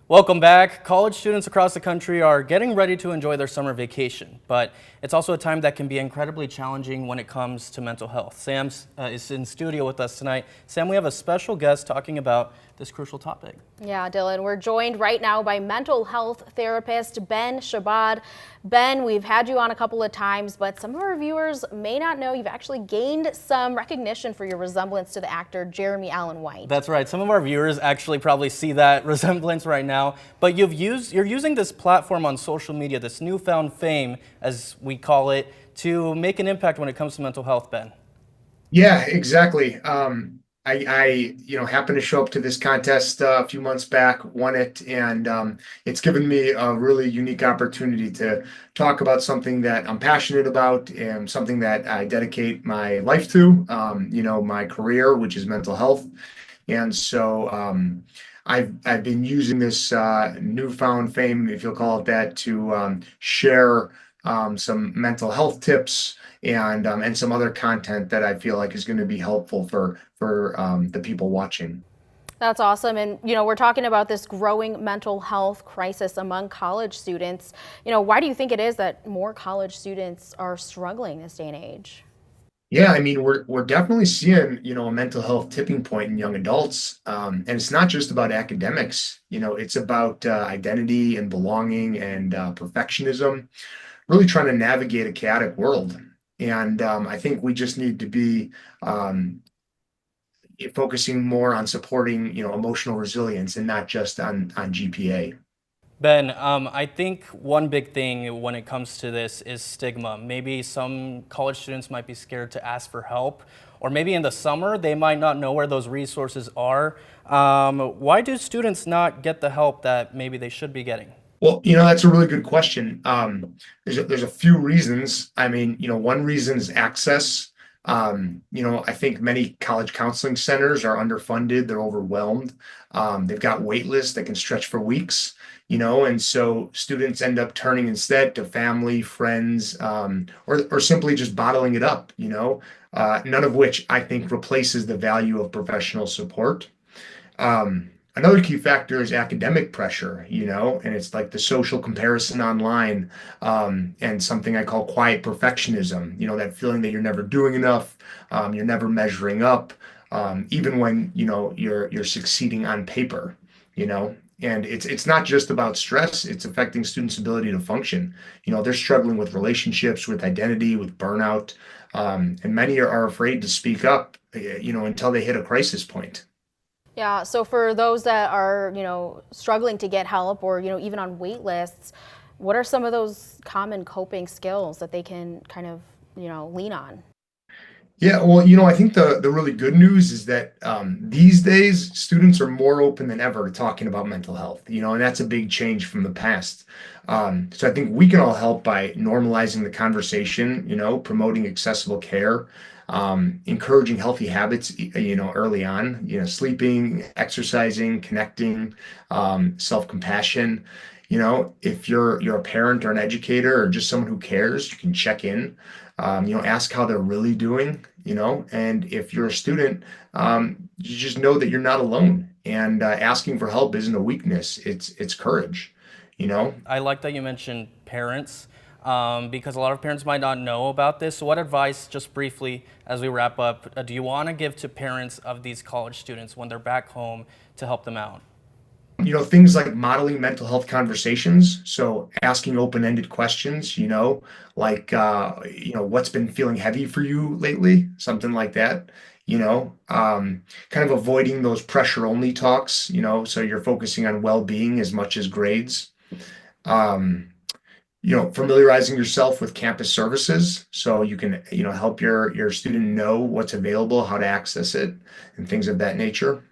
Welcome back. College students across the country are getting ready to enjoy their summer vacation, but it's also a time that can be incredibly challenging when it comes to mental health. Sam is in studio with us tonight. Sam, we have a special guest talking about this crucial topic. Yeah, Dylan, we're joined right now by mental health therapist Ben Shabad. Ben, we've had you on a couple of times, but some of our viewers may not know you've actually gained some recognition for your resemblance to the actor Jeremy Allen White. That's right. Some of our viewers actually probably see that resemblance right now, but you're using this platform on social media, this newfound fame, as we call it, to make an impact when it comes to mental health, Ben. Yeah, exactly. happened to show up to this contest a few months back, won it, and it's given me a really unique opportunity to talk about something that I'm passionate about and something that I dedicate my life to, my career, which is mental health. And so I've been using this newfound fame, if you'll call it that, to share some mental health tips and some other content that I feel like is going to be helpful for the people watching. That's awesome. And, we're talking about this growing mental health crisis among college students. Why do you think it is that more college students are struggling this day and age? Yeah, I mean, we're definitely seeing, a mental health tipping point in young adults. And it's not just about academics, it's about identity and belonging and perfectionism, really trying to navigate a chaotic world. And I think we just need to be focusing more on supporting, emotional resilience and not just on GPA. Ben, I think one big thing when it comes to this is stigma. Maybe some college students might be scared to ask for help, or maybe in the summer they might not know where those resources are. Why do students not get the help that maybe they should be getting? Well, that's a really good question. There's a few reasons. I mean, one reason is access. I think many college counseling centers are underfunded, they're overwhelmed. They've got wait lists that can stretch for weeks, and so students end up turning instead to family, friends, or simply just bottling it up, none of which I think replaces the value of professional support. Another key factor is academic pressure, and it's like the social comparison online, and something I call quiet perfectionism, that feeling that you're never doing enough, you're never measuring up, even when, you're succeeding on paper, and it's not just about stress, it's affecting students' ability to function. They're struggling with relationships, with identity, with burnout, and many are afraid to speak up, until they hit a crisis point. Yeah, so for those that are, struggling to get help or, even on wait lists, what are some of those common coping skills that they can kind of, lean on? Yeah, well, I think the really good news is that these days students are more open than ever to talking about mental health, and that's a big change from the past. So I think we can all help by normalizing the conversation, promoting accessible care, encouraging healthy habits, early on, sleeping, exercising, connecting, self-compassion. If you're a parent or an educator or just someone who cares, you can check in, ask how they're really doing, and if you're a student, you just know that you're not alone, and asking for help isn't a weakness, it's courage, you know. I like that you mentioned parents, because a lot of parents might not know about this. So what advice, just briefly, as we wrap up, do you want to give to parents of these college students when they're back home to help them out? Things like modeling mental health conversations. So asking open-ended questions, like, what's been feeling heavy for you lately? Something like that, kind of avoiding those pressure-only talks, so you're focusing on well-being as much as grades. Um, Familiarizing yourself with campus services so you can, help your student know what's available, how to access it, and things of that nature.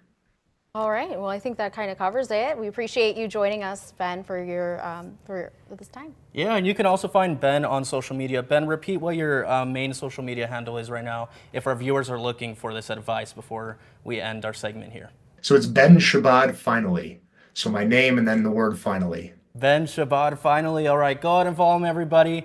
All right. Well, I think that kind of covers it. We appreciate you joining us, Ben, for this time. Yeah, and you can also find Ben on social media. Ben, repeat what your main social media handle is right now if our viewers are looking for this advice before we end our segment here. So it's Ben Shabad finally. So my name and then the word finally. Ben Shabad, finally. All right, go ahead and follow him, everybody.